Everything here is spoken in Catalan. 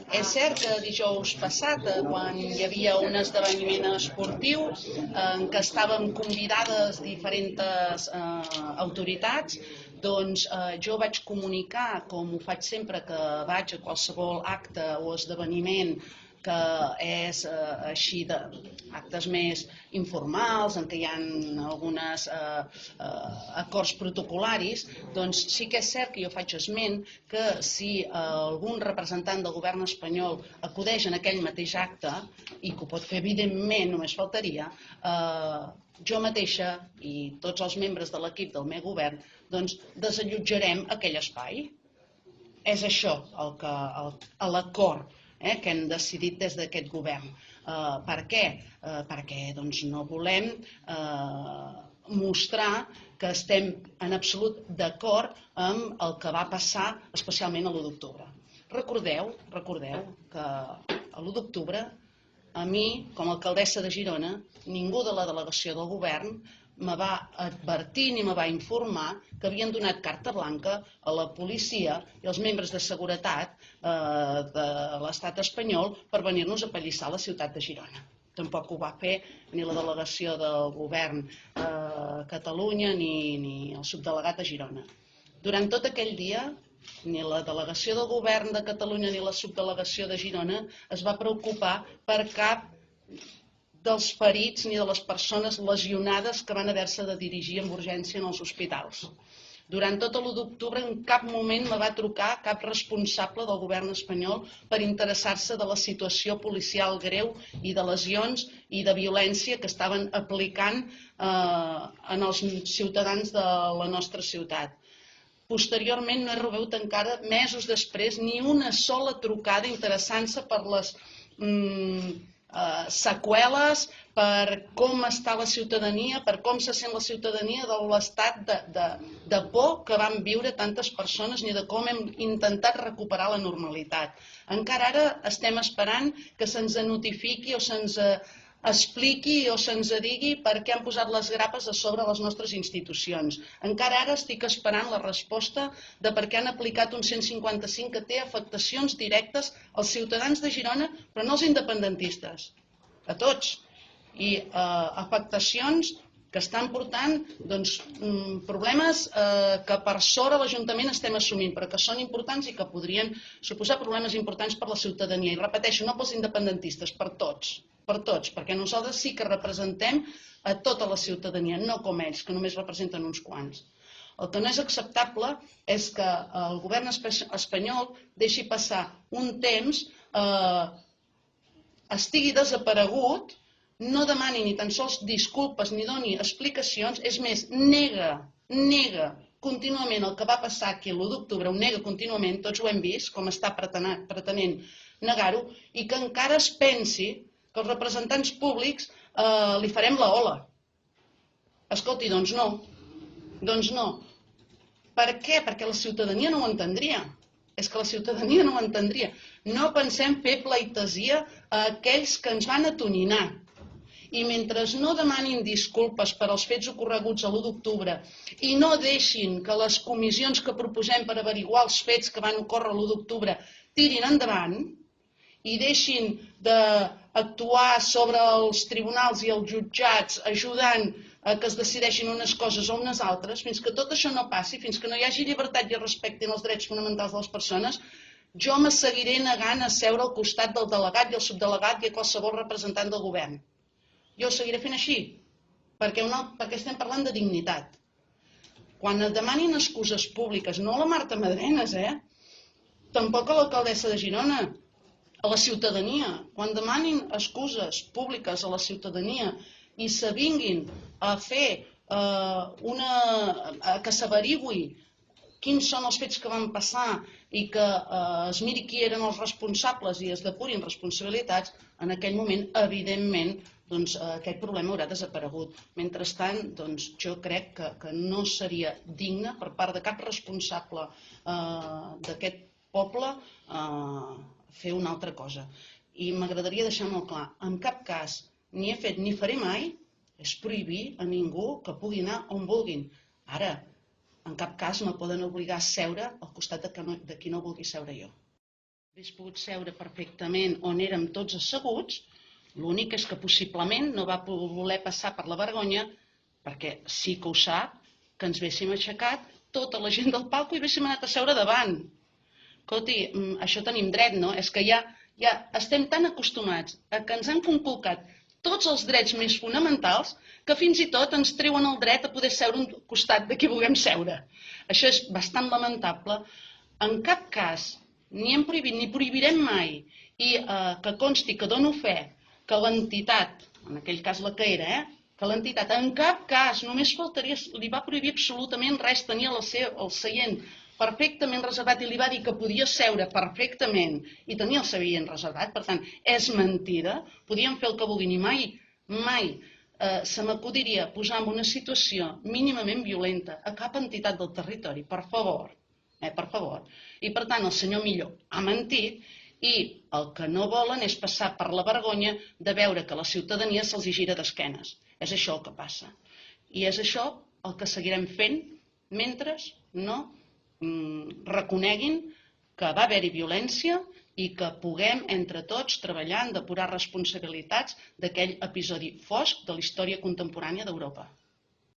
És cert que dijous passat, quan hi havia un esdeveniment esportiu en què estàvem convidades diferents autoritats, doncs jo vaig comunicar, com ho faig sempre que vaig a qualsevol acte o esdeveniment que és així d'actes més informals, en què hi ha alguns acords protocolaris, doncs sí que és cert que jo faig esment que si algun representant del govern espanyol acudeix en aquell mateix acte, i que ho pot fer evidentment, només faltaria, jo mateixa i tots els membres de l'equip del meu govern doncs desallotjarem aquell espai. És això l'acord que hem decidit des d'aquest govern. Per què? Perquè no volem mostrar que estem en absolut d'acord amb el que va passar especialment l'1 d'octubre. Recordeu que l'1 d'octubre a mi, com a alcaldessa de Girona, ningú de la delegació del govern me va advertir ni me va informar que havien donat carta blanca a la policia i als membres de seguretat de l'estat espanyol per venir-nos a pallissar a la ciutat de Girona. Tampoc ho va fer ni la delegació del govern a Catalunya ni el subdelegat a Girona. Durant tot aquell dia, ni la delegació del govern de Catalunya ni la subdelegació de Girona es va preocupar per cap dels ferits ni de les persones lesionades que van haver-se de dirigir amb urgència als hospitals. Durant tot l'1 d'octubre en cap moment me va trucar cap responsable del govern espanyol per interessar-se de la situació policial greu i de lesions i de violència que estaven aplicant en els ciutadans de la nostra ciutat. Posteriorment no he rebut encara, mesos després, ni una sola trucada interessant-se per les seqüeles, per com està la ciutadania, per com se sent la ciutadania de l'estat de por que van viure tantes persones ni de com hem intentat recuperar la normalitat. Encara ara estem esperant que se'ns notifiqui o se'ns expliqui o se'ns digui per què han posat les grapes a sobre les nostres institucions. Encara ara estic esperant la resposta de per què han aplicat un 155 que té afectacions directes als ciutadans de Girona, però no als independentistes, a tots. I afectacions que estan portant problemes que per sort a l'Ajuntament estem assumint, però que són importants i que podrien suposar problemes importants per la ciutadania. I repeteixo, no pels independentistes, per tots, perquè nosaltres sí que representem a tota la ciutadania, no com ells, que només representen uns quants. El que no és acceptable és que el govern espanyol deixi passar un temps, estigui desaparegut, no demani ni tan sols disculpes ni doni explicacions, és més, nega contínuament el que va passar aquí l'1 d'octubre, ho nega contínuament, tots ho hem vist, com està pretenent negar-ho, i que encara es pensi que els representants públics li farem la ola. Escolti, doncs no. Per què? Perquè la ciutadania no ho entendria. És que la ciutadania no ho entendria. No pensem fer pleitesia a aquells que ens van atonyinar. I mentre no demanin disculpes per als fets ocorreguts l'1 d'octubre i no deixin que les comissions que proposem per averiguar els fets que van ocórrer l'1 d'octubre tirin endavant i deixin d'actuar sobre els tribunals i els jutjats ajudant a que es decideixin unes coses o unes altres, fins que tot això no passi, fins que no hi hagi llibertat i es respectin els drets fonamentals de les persones, jo me seguiré negant a seure al costat del delegat i el subdelegat i a qualsevol representant del govern. Jo ho seguiré fent així, perquè estem parlant de dignitat. Quan et demanin excuses públiques, no a la Marta Madrenas, tampoc a l'alcaldessa de Girona, a la ciutadania, quan demanin excuses públiques a la ciutadania i s'avinguin a fer que s'averigui quins són els fets que van passar i que es miri qui eren els responsables i es depurin responsabilitats, en aquell moment, evidentment, aquest problema haurà desaparegut. Mentrestant, jo crec que no seria digne per part de cap responsable d'aquest poble fer una altra cosa. I m'agradaria deixar molt clar, en cap cas ni he fet ni faré mai és prohibir a ningú que pugui anar on vulguin. Ara, en cap cas me poden obligar a seure al costat de qui no vulgui seure jo. Hauria pogut seure perfectament on érem tots asseguts, l'únic és que possiblement no va voler passar per la vergonya, perquè sí que ho sap, que ens haguéssim aixecat tota la gent del palco i haguéssim anat a seure davant. Escolti, això tenim dret, no? És que ja estem tan acostumats a que ens han conculcat tots els drets més fonamentals que fins i tot ens treuen el dret a poder seure a un costat de qui vulguem seure. Això és bastant lamentable. En cap cas ni hem prohibit ni prohibirem mai, i que consti que dono fe que l'entitat, en aquell cas la que era, que l'entitat en cap cas, només faltaria, li va prohibir absolutament res, tenia el seient perfectament reservat i li va dir que podia seure perfectament i tenia el seient reservat. Per tant, és mentida, podien fer el que vulguin i mai se m'acudiria posar en una situació mínimament violenta a cap entitat del territori, per favor. Per favor. I per tant el senyor Millo ha mentit i el que no volen és passar per la vergonya de veure que la ciutadania se'ls gira d'esquenes. És això el que passa. I és això el que seguirem fent mentre no reconeguin que va haver-hi violència i que puguem entre tots treballar en depurar responsabilitats d'aquell episodi fosc de la història contemporània d'Europa.